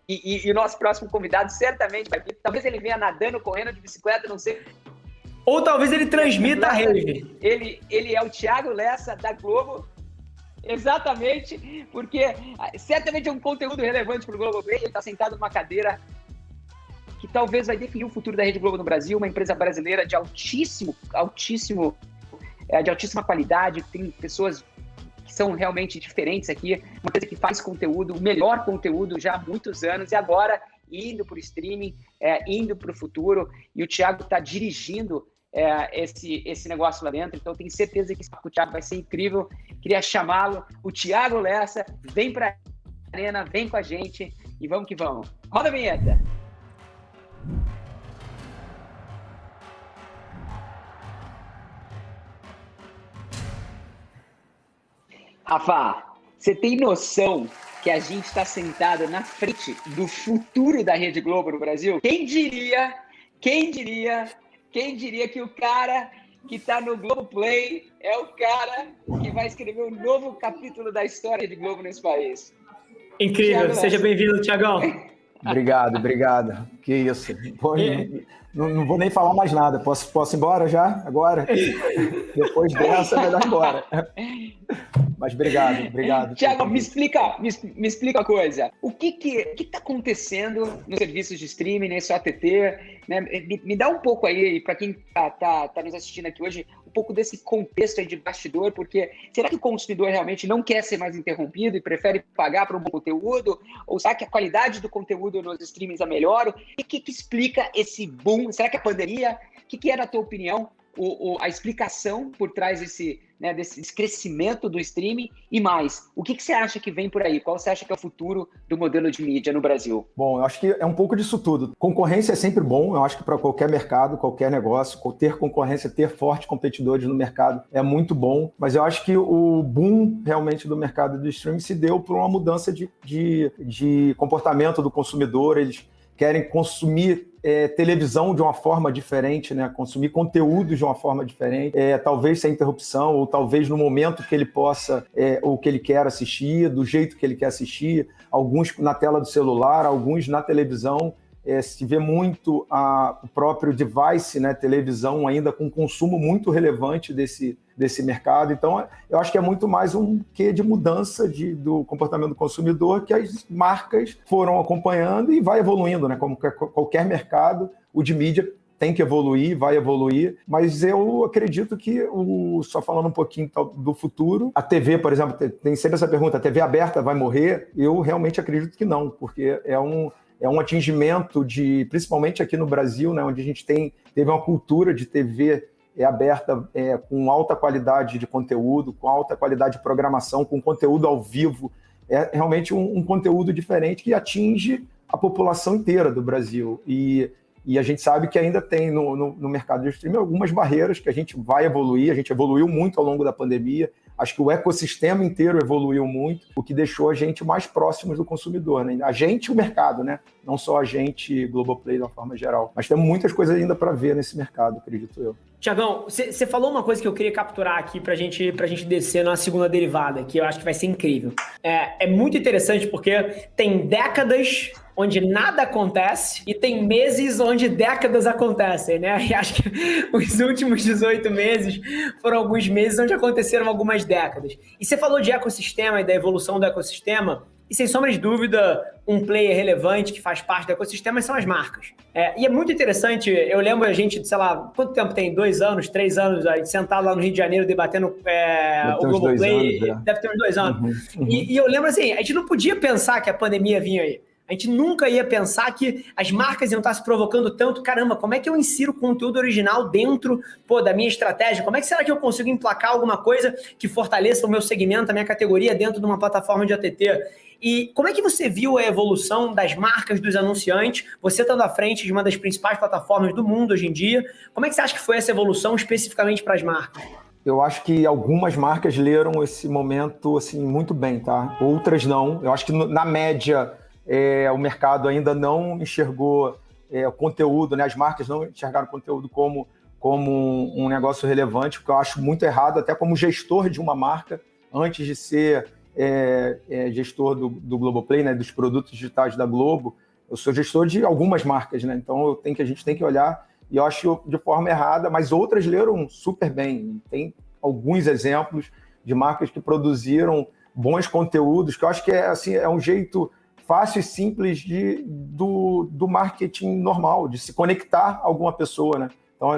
E o nosso próximo convidado certamente vai vir. Talvez ele venha nadando, correndo de bicicleta, não sei. Ou talvez ele transmita a rede. Ele é o Thiago Lessa, da Globo. Exatamente, porque certamente é um conteúdo relevante para o Globoplay. Ele está sentado numa cadeira que talvez vai definir o futuro da Rede Globo no Brasil, uma empresa brasileira de altíssima qualidade, tem pessoas que são realmente diferentes aqui, uma empresa que faz conteúdo, o melhor conteúdo já há muitos anos, e agora indo para o streaming, indo para o futuro, e o Thiago está dirigindo esse negócio lá dentro, então tenho certeza que o Thiago vai ser incrível. Queria chamá-lo, o Thiago Lessa, vem para a arena, vem com a gente, e vamos que vamos. Roda a vinheta! Rafa, você tem noção que a gente está sentado na frente do futuro da Rede Globo no Brasil? Quem diria que o cara que está no Globoplay é o cara que vai escrever um novo capítulo da história de Globo nesse país? Incrível, seja bem-vindo, Thiagão. Obrigado. Que isso. Não vou nem falar mais nada. Posso ir embora já? Agora? Depois dessa, é melhor ir embora. Mas obrigado. Thiago, me explica uma coisa. O que está acontecendo nos serviços de streaming, nesse OTT? Né? Me dá um pouco aí, para quem tá nos assistindo aqui hoje, um pouco desse contexto aí de bastidor, porque será que o consumidor realmente não quer ser mais interrompido e prefere pagar por um bom conteúdo? Ou será que a qualidade do conteúdo nos streamings é melhor? O que explica esse boom? Será que é a pandemia? O que era a tua opinião? A explicação por trás desse crescimento do streaming e mais, o que você acha que vem por aí? Qual você acha que é o futuro do modelo de mídia no Brasil? Bom, eu acho que é um pouco disso tudo. Concorrência é sempre bom, eu acho que para qualquer mercado, qualquer negócio, ter concorrência, ter fortes competidores no mercado é muito bom, mas eu acho que o boom realmente do mercado do streaming se deu por uma mudança de comportamento do consumidor. Eles querem consumir televisão de uma forma diferente, né? Consumir conteúdo de uma forma diferente, talvez sem interrupção, ou talvez no momento que ele possa, ou que ele quer assistir, do jeito que ele quer assistir, alguns na tela do celular, alguns na televisão. Se vê muito o próprio device, né, televisão, ainda com consumo muito relevante desse mercado. Então, eu acho que é muito mais um quê de mudança do comportamento do consumidor que as marcas foram acompanhando e vai evoluindo, né? Como qualquer mercado, o de mídia tem que evoluir, vai evoluir, mas eu acredito que, só falando um pouquinho do futuro, a TV, por exemplo, tem sempre essa pergunta, a TV aberta vai morrer? Eu realmente acredito que não, porque é um atingimento principalmente aqui no Brasil, né, onde a gente teve uma cultura de TV aberta, com alta qualidade de conteúdo, com alta qualidade de programação, com conteúdo ao vivo. É realmente um conteúdo diferente que atinge a população inteira do Brasil. E a gente sabe que ainda tem no mercado de streaming algumas barreiras que a gente vai evoluir, a gente evoluiu muito ao longo da pandemia. Acho que o ecossistema inteiro evoluiu muito, o que deixou a gente mais próximos do consumidor, né? A gente e o mercado, né? Não só a gente, Globoplay, de uma forma geral. Mas tem muitas coisas ainda para ver nesse mercado, acredito eu. Thiagão, você falou uma coisa que eu queria capturar aqui pra gente descer na segunda derivada, que eu acho que vai ser incrível. É muito interessante porque tem décadas onde nada acontece e tem meses onde décadas acontecem, né? E acho que os últimos 18 meses foram alguns meses onde aconteceram algumas décadas. E você falou de ecossistema e da evolução do ecossistema, e sem sombra de dúvida, um player relevante que faz parte do ecossistema são as marcas. E é muito interessante, eu lembro a gente, sei lá, quanto tempo tem? 2 anos, 3 anos, a gente sentado lá no Rio de Janeiro debatendo o Globoplay, deve ter uns 2 anos. E eu lembro assim, a gente não podia pensar que a pandemia vinha aí. A gente nunca ia pensar que as marcas iam estar se provocando tanto. Caramba, como é que eu insiro conteúdo original dentro da minha estratégia? Como é que será que eu consigo emplacar alguma coisa que fortaleça o meu segmento, a minha categoria dentro de uma plataforma de OTT? E como é que você viu a evolução das marcas, dos anunciantes? Você estando à frente de uma das principais plataformas do mundo hoje em dia, como é que você acha que foi essa evolução especificamente para as marcas? Eu acho que algumas marcas leram esse momento assim, muito bem, tá? Outras não. Eu acho que na média o mercado ainda não enxergou o conteúdo, né? As marcas não enxergaram o conteúdo como um negócio relevante, o que eu acho muito errado, até como gestor de uma marca, antes de ser gestor do Globoplay, né, dos produtos digitais da Globo, eu sou gestor de algumas marcas, né? Então a gente tem que olhar, e eu acho de forma errada, mas outras leram super bem. Tem alguns exemplos de marcas que produziram bons conteúdos, que eu acho que é um jeito fácil e simples do marketing normal, de se conectar a alguma pessoa, né? Então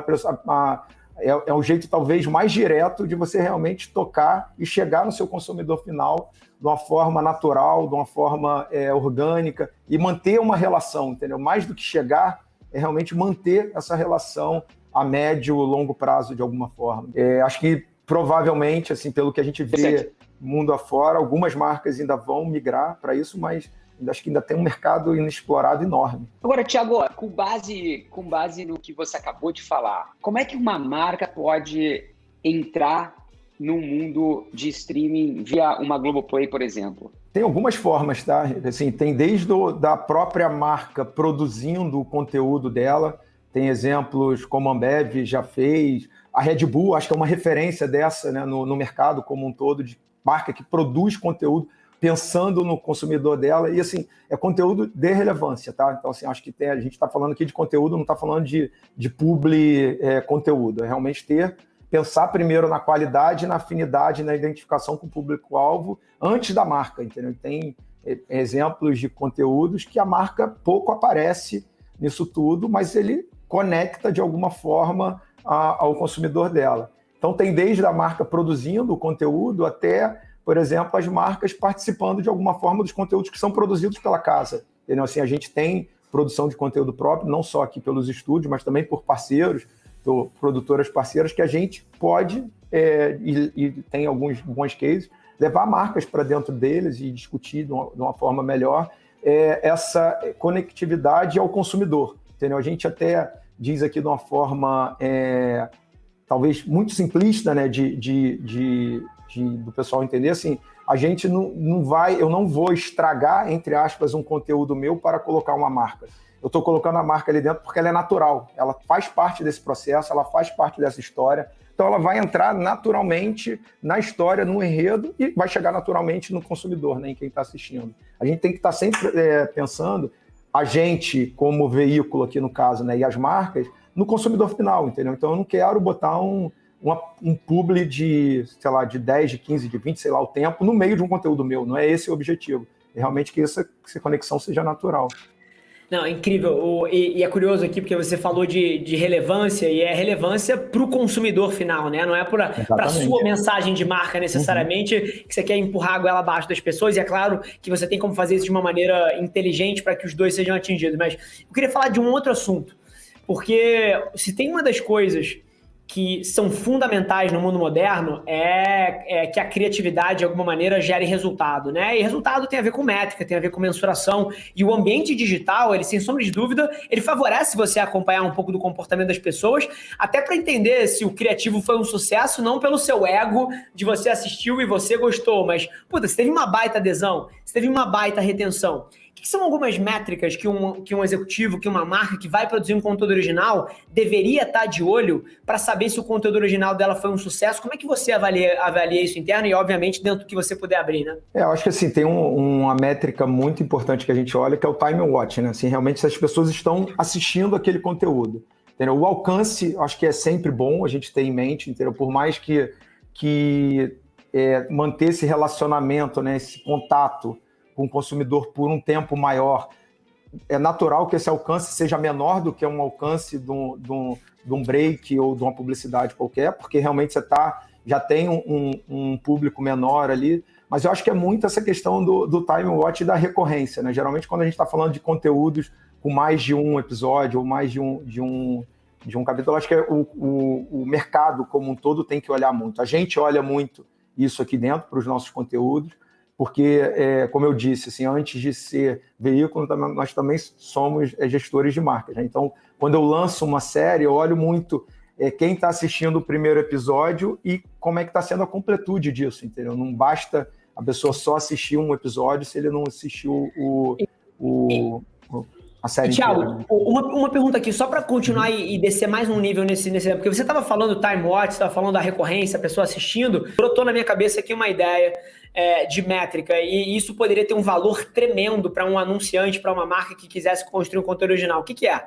é um jeito talvez mais direto de você realmente tocar e chegar no seu consumidor final de uma forma natural, de uma forma orgânica e manter uma relação, entendeu? Mais do que chegar, é realmente manter essa relação a médio ou longo prazo de alguma forma. Acho que provavelmente, assim, pelo que a gente vê mundo afora, algumas marcas ainda vão migrar para isso, mas acho que ainda tem um mercado inexplorado enorme. Agora, Thiago, com base no que você acabou de falar, como é que uma marca pode entrar no mundo de streaming via uma Globoplay, por exemplo? Tem algumas formas, tá? Assim, tem desde da própria marca produzindo o conteúdo dela, tem exemplos como a Ambev já fez, a Red Bull, acho que é uma referência dessa, né, no mercado como um todo, de marca que produz conteúdo pensando no consumidor dela, e assim, é conteúdo de relevância, tá? Então, assim, acho que a gente está falando aqui de conteúdo, não está falando de publi conteúdo, é realmente pensar primeiro na qualidade, na afinidade, na identificação com o público-alvo antes da marca, entendeu? Tem exemplos de conteúdos que a marca pouco aparece nisso tudo, mas ele conecta de alguma forma ao consumidor dela. Então tem desde a marca produzindo o conteúdo até, por exemplo, as marcas participando de alguma forma dos conteúdos que são produzidos pela casa. Entendeu? Assim, a gente tem produção de conteúdo próprio, não só aqui pelos estúdios, mas também por parceiros, por produtoras parceiras, que a gente pode, e tem alguns bons cases, levar marcas para dentro deles e discutir de uma forma melhor essa conectividade ao consumidor. Entendeu? A gente até diz aqui de uma forma talvez muito simplista, né, do pessoal entender, assim, a gente eu não vou estragar, entre aspas, um conteúdo meu para colocar uma marca. Eu estou colocando a marca ali dentro porque ela é natural, ela faz parte desse processo, ela faz parte dessa história, então ela vai entrar naturalmente na história, no enredo, e vai chegar naturalmente no consumidor, né, em quem está assistindo. A gente tem que estar sempre pensando, a gente como veículo aqui no caso, né, e as marcas, no consumidor final, entendeu? Então eu não quero botar um publi de, sei lá, de 10, de 15, de 20, sei lá, o tempo, no meio de um conteúdo meu. Não é esse o objetivo. É realmente que essa conexão seja natural. Não, é incrível. E é curioso aqui, porque você falou de relevância, e é relevância para o consumidor final, né? Não é para a sua mensagem de marca, necessariamente, que você quer empurrar a goela abaixo das pessoas. E é claro que você tem como fazer isso de uma maneira inteligente para que os dois sejam atingidos. Mas eu queria falar de um outro assunto. Porque se tem uma das coisas que são fundamentais no mundo moderno é que a criatividade, de alguma maneira, gere resultado, né? E resultado tem a ver com métrica, tem a ver com mensuração. E o ambiente digital, ele, sem sombra de dúvida, ele favorece você acompanhar um pouco do comportamento das pessoas, até para entender se o criativo foi um sucesso, não pelo seu ego de você assistiu e você gostou, mas, puta, você teve uma baita adesão, você teve uma baita retenção. O que são algumas métricas que um executivo, que uma marca que vai produzir um conteúdo original deveria estar de olho para saber se o conteúdo original dela foi um sucesso? Como é que você avalia isso interno e, obviamente, dentro do que você puder abrir, né? Eu acho que assim, tem uma métrica muito importante que a gente olha, que é o time watch, né? Assim, realmente, se as pessoas estão assistindo aquele conteúdo. Entendeu? O alcance, acho que é sempre bom a gente ter em mente, entendeu? Por mais que manter esse relacionamento, né? Esse contato com o consumidor por um tempo maior, é natural que esse alcance seja menor do que um alcance de um break ou de uma publicidade qualquer, porque realmente você já tem um público menor ali, mas eu acho que é muito essa questão do time watch e da recorrência, né? Geralmente quando a gente está falando de conteúdos com mais de um episódio ou mais de um capítulo, acho que o mercado como um todo tem que olhar muito. A gente olha muito isso aqui dentro para os nossos conteúdos, porque, como eu disse, assim, antes de ser veículo, nós também somos gestores de marcas, né? Então, quando eu lanço uma série, eu olho muito quem está assistindo o primeiro episódio e como é que está sendo a completude disso, entendeu? Não basta a pessoa só assistir um episódio se ele não assistiu a série Thiago, inteira. Uma pergunta aqui, só para continuar e descer mais um nível nesse porque você estava falando do time watch, estava falando da recorrência, a pessoa assistindo, brotou na minha cabeça aqui uma ideia de métrica, e isso poderia ter um valor tremendo para um anunciante, para uma marca que quisesse construir um conteúdo original. O que é?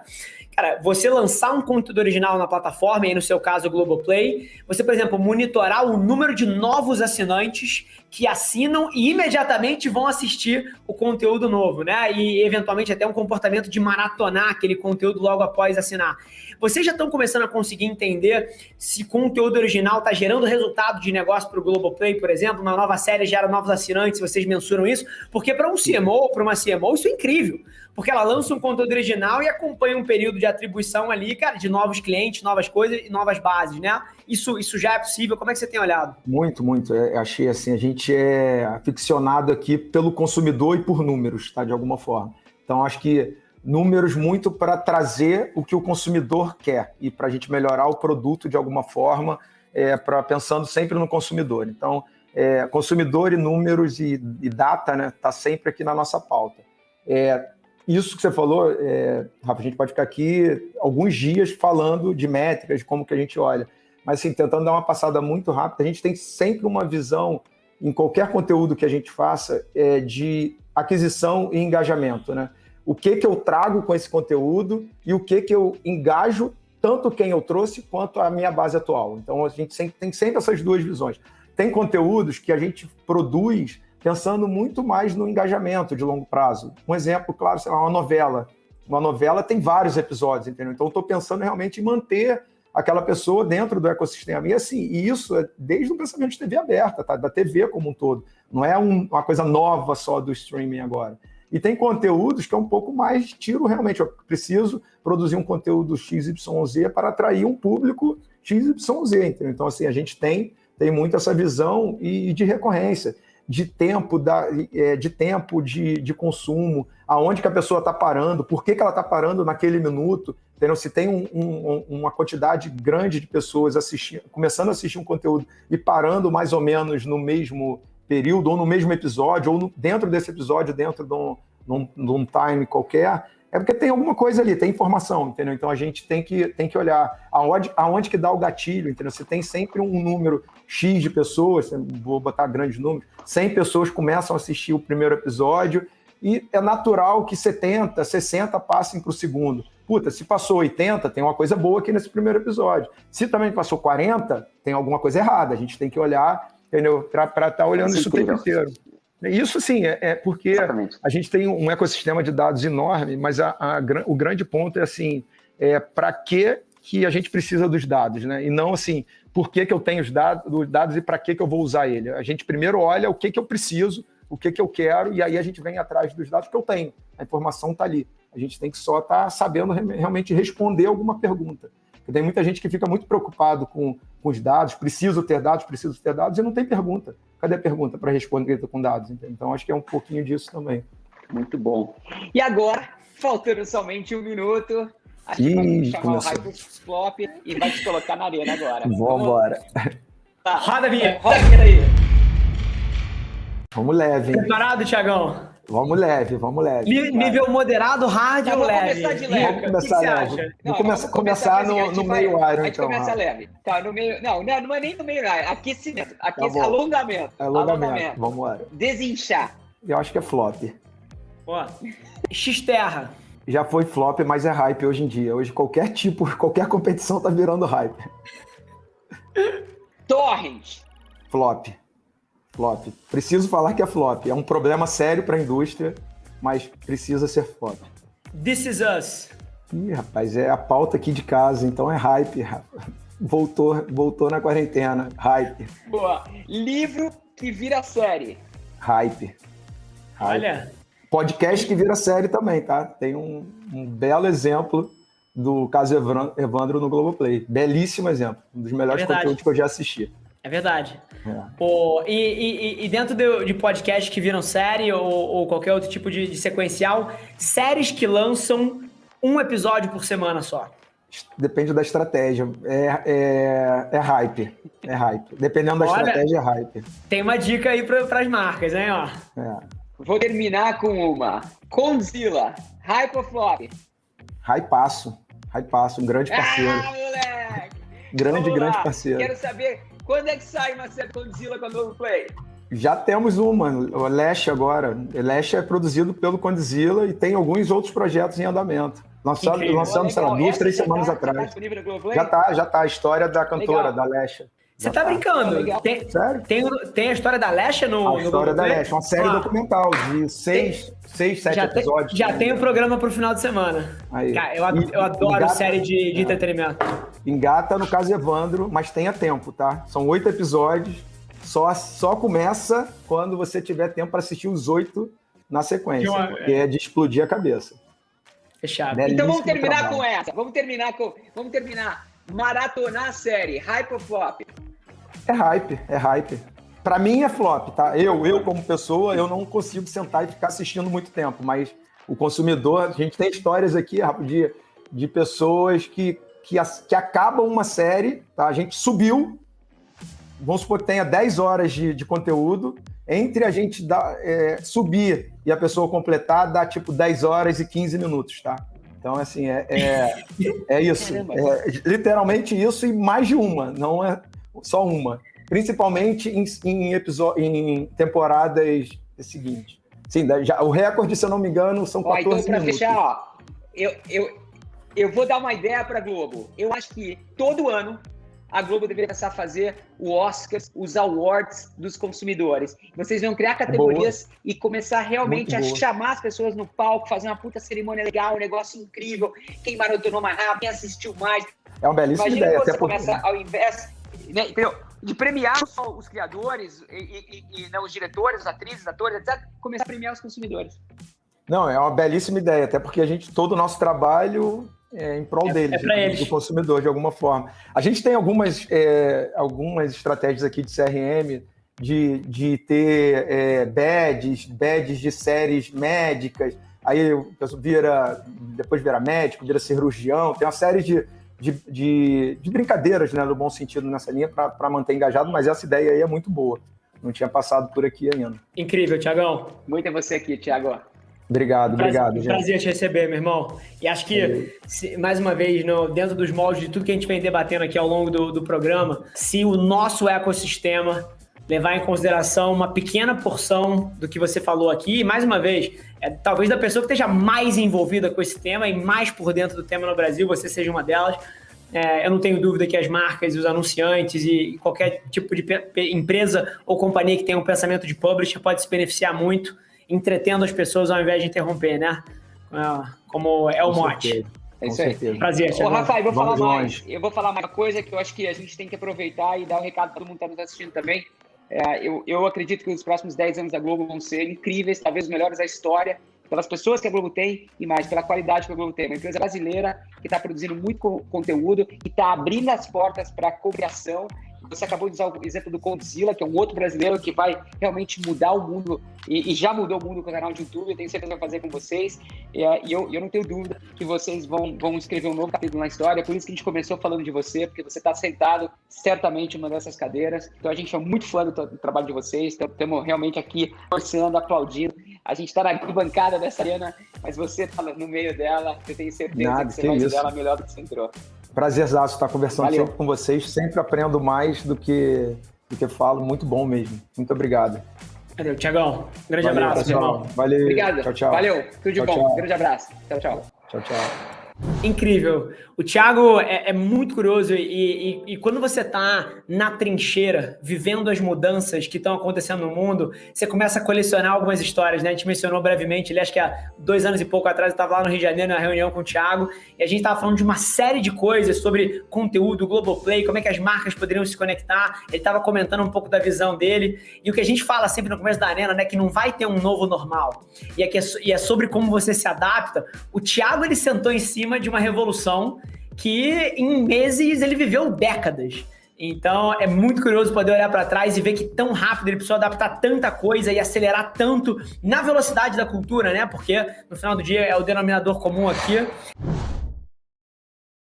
Cara, você lançar um conteúdo original na plataforma, e no seu caso o Globoplay, você, por exemplo, monitorar o número de novos assinantes que assinam e imediatamente vão assistir o conteúdo novo, né? E eventualmente até um comportamento de maratonar aquele conteúdo logo após assinar. Vocês já estão começando a conseguir entender se conteúdo original está gerando resultado de negócio para o Globoplay, por exemplo? Uma nova série gera novos assinantes, vocês mensuram isso? Porque para um CMO ou para uma CMO isso é incrível, porque ela lança um conteúdo original e acompanha um período de atribuição ali, cara, de novos clientes, novas coisas e novas bases, né? Isso já é possível? Como é que você tem olhado? Muito, muito. Achei assim, a gente é aficionado aqui pelo consumidor e por números, tá? De alguma forma. Então, acho que números muito para trazer o que o consumidor quer e para a gente melhorar o produto de alguma forma, pensando sempre no consumidor. Então, consumidor e números e data, né? Tá sempre aqui na nossa pauta. Isso que você falou, Rafa, a gente pode ficar aqui alguns dias falando de métricas, de como que a gente olha. Mas, assim, tentando dar uma passada muito rápida, a gente tem sempre uma visão, em qualquer conteúdo que a gente faça, de aquisição e engajamento, né? O que eu trago com esse conteúdo e o que eu engajo, tanto quem eu trouxe quanto a minha base atual. Então, a gente tem sempre essas duas visões. Tem conteúdos que a gente produz pensando muito mais no engajamento de longo prazo. Um exemplo, claro, sei lá, uma novela. Uma novela tem vários episódios, entendeu? Então, eu estou pensando realmente em manter aquela pessoa dentro do ecossistema. E assim, isso é desde o pensamento de TV aberta, tá? Da TV como um todo. Não é uma coisa nova só do streaming agora. E tem conteúdos que é um pouco mais tiro realmente. Eu preciso produzir um conteúdo XYZ para atrair um público XYZ, entendeu? Então, assim, a gente tem muito essa visão e de recorrência, de tempo, de consumo, aonde que a pessoa está parando, por que ela está parando naquele minuto, entendeu? Se tem uma quantidade grande de pessoas começando a assistir um conteúdo e parando mais ou menos no mesmo período, ou no mesmo episódio, ou dentro desse episódio, dentro de um time qualquer, é porque tem alguma coisa ali, tem informação, entendeu? Então a gente tem que olhar aonde que dá o gatilho, entendeu? Você tem sempre um número X de pessoas, vou botar grandes números, 100 pessoas começam a assistir o primeiro episódio e é natural que 70, 60 passem para o segundo. Puta, se passou 80, tem uma coisa boa aqui nesse primeiro episódio. Se também passou 40, tem alguma coisa errada. A gente tem que olhar, entendeu? Para estar olhando isso o tempo inteiro. Isso, sim, é porque Exatamente. A gente tem um ecossistema de dados enorme, mas o grande ponto é assim, para que a gente precisa dos dados, né? E não assim, por que eu tenho os dados e para que eu vou usar ele. A gente primeiro olha o que eu preciso, o que eu quero, e aí a gente vem atrás dos dados que eu tenho. A informação está ali. A gente tem que só estar sabendo realmente responder alguma pergunta. Porque tem muita gente que fica muito preocupado com os dados, preciso ter dados, e não tem pergunta. Cadê a pergunta para responder com dados? Entendeu? Então, acho que é um pouquinho disso também. Muito bom. E agora, faltando somente um minuto, a gente vai chamar o Hyperflop e vai te colocar na arena agora. Vamos embora. Tá. Roda a vinheta. Roda a vinheta aí. Vamos leve, hein? Preparado, Thiagão? Vamos leve. Nível moderado, hard ou leve? Vamos começar de leve. Vamos começar leve. Vamos começar no meio Iron, então. A gente começa leve. Tá, no meio... Não é nem no meio Iron. Aquecimento. Alongamento. Vamos embora. Desinchar. Eu acho que é flop. Ó, Xterra. Já foi flop, mas é hype hoje em dia. Hoje qualquer competição tá virando hype. Torrent. Flop. Preciso falar que é flop. É um problema sério para a indústria, mas precisa ser flop. This Is Us. Ih, rapaz, é a pauta aqui de casa, então é hype. Voltou na quarentena. Hype. Boa. Livro que vira série. Hype. Olha. Podcast que vira série também, tá? Tem um belo exemplo do caso Evandro no Globoplay. Belíssimo exemplo. Um dos melhores conteúdos que eu já assisti. É verdade. Pô, e dentro de podcast que viram série ou qualquer outro tipo de sequencial, séries que lançam um episódio por semana só? Depende da estratégia. É hype. Dependendo da estratégia, é hype. Tem uma dica aí para as marcas, hein? Ó. Vou terminar com uma. Condzilla. Hype ou flop? Hypaço. Um grande parceiro. Moleque! Grande parceiro. Quero saber... Quando é que sai uma série Condzilla com a Globoplay? Já temos uma, o Lash agora. O Lash é produzido pelo Condzilla e tem alguns outros projetos em andamento. Lançamos, sei lá, 2, 3 semanas atrás. Já tá. A história da cantora, da Lesha. Você tá brincando? Sério? Tem a história da Lesha no A história da Lesha, uma série documental de 6, 7 episódios. Já tem o programa pro final de semana. Aí. Cara, eu adoro série de entretenimento. Engata no caso Evandro, mas tenha tempo, tá? São 8 episódios. Só começa quando você tiver tempo para assistir os 8 na sequência, porque é de explodir a cabeça. Fechado. Então vamos terminar com essa. Vamos terminar. Maratonar a série. Hype ou flop? É hype. Pra mim é flop, tá? Eu como pessoa, eu não consigo sentar e ficar assistindo muito tempo, mas o consumidor, a gente tem histórias aqui, de pessoas que acabam uma série, tá? A gente subiu, vamos supor que tenha 10 horas de conteúdo, entre a gente subir e a pessoa completar, dá tipo 10 horas e 15 minutos, tá? Então, assim, é isso. É literalmente isso e mais de uma, não é só uma. Principalmente em temporadas seguintes. Sim, o recorde, se eu não me engano, são 14 minutos. Então, para fechar, eu vou dar uma ideia para a Globo. Eu acho que todo ano a Globo deveria começar a fazer o Oscars, os awards dos consumidores. Vocês vão criar categorias e começar realmente a chamar as pessoas no palco, fazer uma puta cerimônia legal, um negócio incrível. Quem maratonou mais rápido, quem assistiu mais. É uma belíssima ideia. Imagina você começa, ao invés de premiar só os criadores e os diretores, os atrizes, os atores, etc., começar a premiar os consumidores. Não, é uma belíssima ideia, até porque todo o nosso trabalho em prol deles, do consumidor, de alguma forma. A gente tem algumas estratégias aqui de CRM, de ter badges de séries médicas, aí depois vira médico, vira cirurgião, tem uma série de brincadeiras, né, no bom sentido nessa linha, para manter engajado, mas essa ideia aí é muito boa. Não tinha passado por aqui ainda. Incrível, Thiagão. Muito é você aqui, Thiago. Obrigado. Prazer te receber, meu irmão. E acho que, mais uma vez, dentro dos moldes de tudo que a gente vem debatendo aqui ao longo do programa, se o nosso ecossistema levar em consideração uma pequena porção do que você falou aqui, e mais uma vez, talvez da pessoa que esteja mais envolvida com esse tema e mais por dentro do tema no Brasil, você seja uma delas. Eu não tenho dúvida que as marcas, os anunciantes e qualquer tipo de empresa ou companhia que tenha um pensamento de publisher pode se beneficiar muito entretendo as pessoas ao invés de interromper, né? Como é o mote. É isso aí. Prazer, Thiago. Rafael, eu vou falar mais uma coisa que eu acho que a gente tem que aproveitar e dar um recado para todo mundo que está nos assistindo também. Eu acredito que os próximos 10 anos da Globo vão ser incríveis, talvez os melhores da história, pelas pessoas que a Globo tem e mais pela qualidade que a Globo tem. Uma empresa brasileira que está produzindo muito conteúdo, que está abrindo as portas para a cocriação. Você acabou de usar o exemplo do Condzilla, que é um outro brasileiro que vai realmente mudar o mundo e já mudou o mundo com o canal de YouTube. Eu tenho certeza que vai fazer com vocês. E eu não tenho dúvida que vocês vão escrever um novo capítulo na história. Por isso que a gente começou falando de você, porque você está sentado certamente em uma dessas cadeiras. Então a gente é muito fã do trabalho de vocês. Estamos realmente aqui torcendo, aplaudindo. A gente está na bancada dessa arena, mas você está no meio dela. Eu tenho certeza que você vai sair dela melhor do que você entrou. Prazerzaço estar conversando sempre com vocês. Sempre aprendo mais do que falo. Muito bom mesmo. Muito obrigado. Valeu, Thiagão. Grande abraço, pessoal. meu irmão. Valeu. Obrigado. Tchau, tchau. Valeu. Tudo de bom. Tchau. Grande abraço. Tchau, tchau. Tchau, tchau. Incrível. O Thiago é muito curioso e quando você está na trincheira, vivendo as mudanças que estão acontecendo no mundo, você começa a colecionar algumas histórias, né? A gente mencionou brevemente, ele acho que há 2 anos e pouco atrás eu estava lá no Rio de Janeiro na reunião com o Thiago e a gente estava falando de uma série de coisas sobre conteúdo, Globoplay, como é que as marcas poderiam se conectar. Ele estava comentando um pouco da visão dele e o que a gente fala sempre no começo da arena, né? Que não vai ter um novo normal e é sobre como você se adapta. O Thiago, ele sentou em cima de uma revolução que em meses ele viveu décadas. Então é muito curioso poder olhar para trás e ver que tão rápido ele precisou adaptar tanta coisa e acelerar tanto na velocidade da cultura, né? Porque no final do dia é o denominador comum aqui.